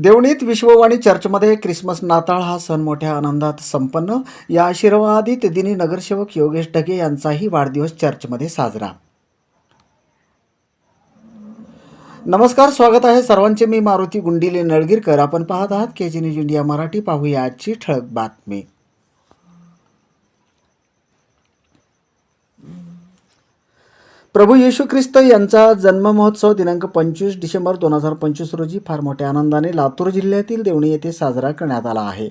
देवणीत विश्ववाणी चर्चमध्ये ख्रिसमस नाताळ हा सण मोठ्या आनंदात संपन्न. या आशीर्वादित दिनी नगरसेवक योगेश ढगे यांचाही वाढदिवस चर्चमध्ये साजरा. नमस्कार, स्वागत आहे सर्वांचे. मी मारुती गुंडिले नळगीरकर. आपण पाहत आहात केजी न्यूज इंडिया मराठी. पाहूया आजची ठळक बातमी. प्रभू येशू ख्रिस्त यांचा जन्म महोत्सव दिनांक 25 डिसेंबर 2025 रोजी फार मोठ्या आनंदाने लातूर जिल्ह्यातील देवणी येथे साजरा करण्यात आला आहे.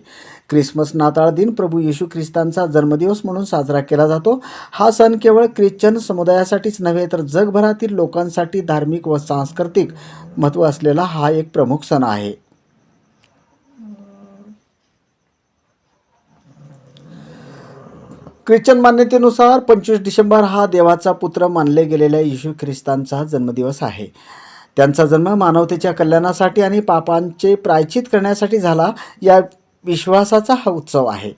ख्रिसमस नाताळ दिन प्रभू येशू ख्रिस्तांचा जन्मदिवस म्हणून साजरा केला जातो. हा सण केवळ ख्रिश्चन समुदायासाठीच नव्हे तर जगभरातील लोकांसाठी धार्मिक व सांस्कृतिक महत्त्व असलेला हा एक प्रमुख सण आहे. ख्रिश्चन मान्यतेनुसार 25 डिसेंबर हा देवाचा पुत्र मानले गेलेल्या येशू ख्रिस्तांचा जन्मदिवस आहे. त्यांचा जन्म मानवतेच्या कल्याणासाठी आणि पापांचे प्रायश्चित करण्यासाठी झाला, या विश्वासाचा हा उत्सव आहे.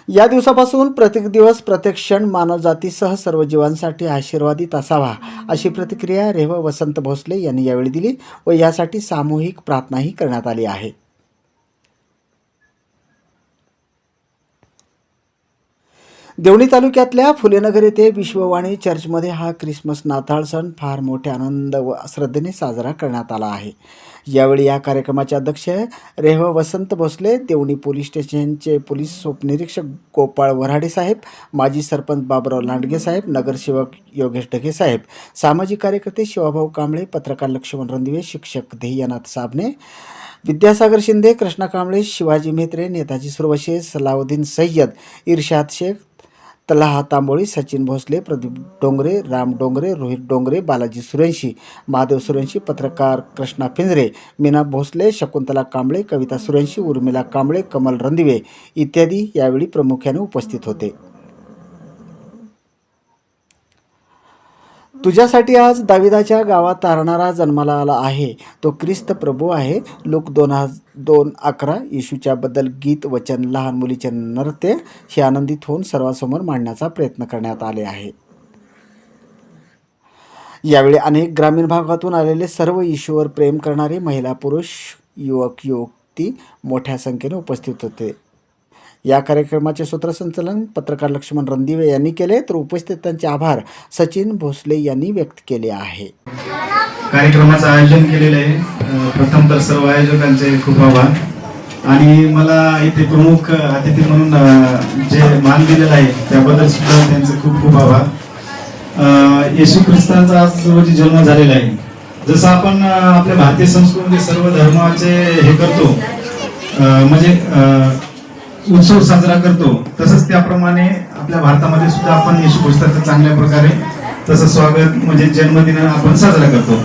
या दिवसापासून प्रत्येक दिवस, प्रत्येक क्षण मानवजातीसह सर्व जीवांसाठी आशीर्वादित असावा, अशी प्रतिक्रिया रेव वसंत भोसले यांनी यावेळी दिली व यासाठी सामूहिक प्रार्थनाही करण्यात आली आहे. देवणी तालुक्यातल्या फुलेनगर येथे विश्ववाणी चर्चमध्ये हा ख्रिसमस नाताळ सण फार मोठ्या आनंद व श्रद्धेने साजरा करण्यात आला आहे. यावेळी या कार्यक्रमाचे अध्यक्ष रेव वसंत भोसले, देवणी पोलीस स्टेशनचे पोलीस उपनिरीक्षक गोपाळ वऱ्हाडे साहेब, माजी सरपंच बाबुराव लांडगे साहेब, नगरसेवक योगेश ढगे साहेब, सामाजिक कार्यकर्ते शिवाभाऊ कांबळे, पत्रकार लक्ष्मण रणदिवे, शिक्षक ध्येयनाथ साबणे, विद्यासागर शिंदे, कृष्णा कांबळे, शिवाजी म्हेत्रे, नेताजी सुरवशे, सलाउद्दीन सय्यद, इर्शाद शेख, तलाहा तांबोळी, सचिन भोसले, प्रदीप डोंगरे, राम डोंगरे, रोहित डोंगरे, बालाजी सुरेंशी, महादेव सुरेंशी, पत्रकार कृष्णा पिंजरे, मीना भोसले, शकुंतला कांबळे, कविता सुरेंशी, उर्मिला कांबळे, कमल रणदिवे इत्यादी यावेळी प्रामुख्याने उपस्थित होते. तुझ्यासाठी आज दाविदाच्या गावात तारणारा जन्माला आला आहे, तो ख्रिस्त प्रभू आहे. लूक 2:11. येशूच्याबद्दल गीत, वचन, लहान मुलीचे नृत्य हे आनंदित होऊन सर्वांसमोर मांडण्याचा प्रयत्न करण्यात आले आहे. यावेळी अनेक ग्रामीण भागातून आलेले सर्व येशूवर प्रेम करणारे महिला, पुरुष, युवक, युवती मोठ्या संख्येने उपस्थित होते. या कार्यक्रमाचे सूत्रसंचालन पत्रकार लक्ष्मण रणदिवे यांनी केले, तर उपस्थितांचे आभार सचिन भोसले यांनी व्यक्त केले आहे. कार्यक्रमाचं आयोजन केलेलं आहे. प्रथम तर सर्व आयोजकांचे खूप आभार, आणि मला इथे प्रमुख अतिथी म्हणून जे मान दिलेला आहे त्याबद्दल सुद्धा त्यांचे खूप खूप आभार. येशू ख्रिस्तांचा आज रोजी जन्म झालेला आहे. जसं आपण आपल्या भारतीय संस्कृतीमध्ये सर्व धर्माचे हे करतो, म्हणजे उत्सव साजरा करतो, तसंच त्याप्रमाणे आपल्या भारतामध्ये सुद्धा आपण येशू ख्रिस्ताचं चांगल्या प्रकारे तसं स्वागत म्हणजे जन्मदिन आपण साजरा करतो.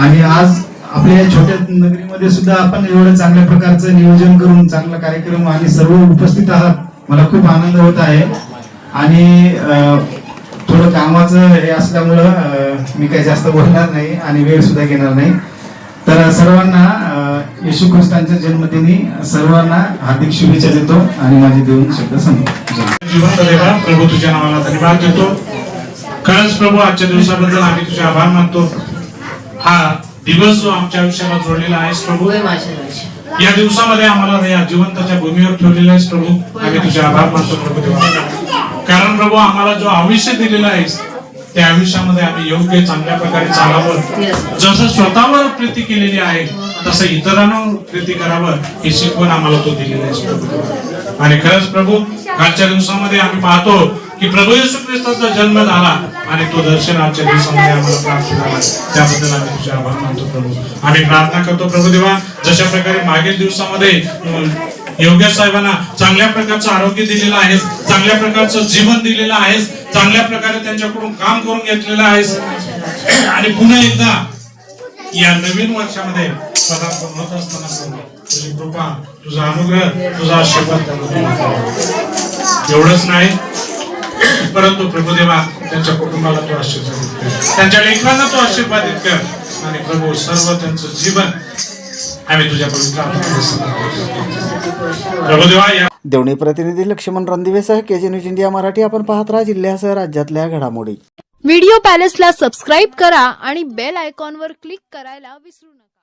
आणि आज आपल्या या छोट्या नगरीमध्ये सुद्धा आपण एवढं चांगल्या प्रकारचं नियोजन करून चांगला कार्यक्रम आणि सर्व उपस्थित आहात, मला खूप आनंद होत आहे. आणि थोडं कामाचं हे असल्यामुळं मी काही जास्त बोलणार नाही आणि वेळ सुद्धा घेणार नाही. तर सर्वांना येशू ख्रिस्तांच्या जन्मदिनी सर्वांना हार्दिक शुभेच्छा देतो आणि माझे दोन शब्द सांगतो. जिवंत देवा, प्रभू तुझ्या नावाला धन्यवाद देतो. खरंच प्रभू, आजच्या दिवसाबद्दल आम्ही तुझे आभार मानतो. हा दिवस जो आमच्या आयुष्याला जोडलेला आहेस प्रभू, या दिवसामध्ये आम्हाला या जिवंताच्या भूमीवर ठेवलेला आहेस प्रभू, आम्ही तुझे आभार मानतो प्रभू देवा. कारण प्रभू, आम्हाला जो आयुष्य दिलेला आहेस त्या आयुष्यामध्ये आम्ही योग्य चांगल्या प्रकारे चालावं, जसं स्वतःवर प्रीती केलेली आहे तसं इतरांवर प्रीती करावं ही शिकवण आम्हाला तो दिलेला आहे. आणि खरंच प्रभू, कालच्या दिवसामध्ये आम्ही पाहतो की प्रभू येशू ख्रिस्ताचा जन्म झाला आणि तो दर्शन आजच्या दिवसामध्ये आम्हाला प्राप्त झाला. त्याबद्दल आम्ही तुझे आभार मानतो प्रभू. आम्ही प्रार्थना करतो प्रभू देवा, जशा प्रकारे मागील दिवसामध्ये योगेश साहेबांना चांगल्या प्रकारचं आरोग्य दिलेलं आहे, चांगल्या प्रकारचं जीवन दिलेलं आहे, चांगल्या प्रकारे त्यांच्याकडून काम करून घेतलेलं आहेस, आणि पुन्हा एकदा या नवीन वर्षामध्ये पदार्पण होत असताना तुझी कृपा, तुझा अनुग्रह, तुझा आशीर्वाद एवढंच नाही, परंतु प्रभुदेवा त्यांच्या कुटुंबाला तो आशीर्वादित कर, त्यांच्या लेकरांना तो आशीर्वादित कर, आणि प्रभू सर्व त्यांचं जीवन आम्ही तुझ्या पवित्र प्रभुदेवा. देवणी प्रतिनिधी लक्ष्मण रणदिवेसह केजी न्यूज इंडिया मराठी. आपण पाहत राहा जिल्ह्यासह राज्यातल्या घडामोडी. व्हिडिओ पॅलेसला सबस्क्राईब करा आणि बेल आयकॉनवर क्लिक करायला विसरू नका.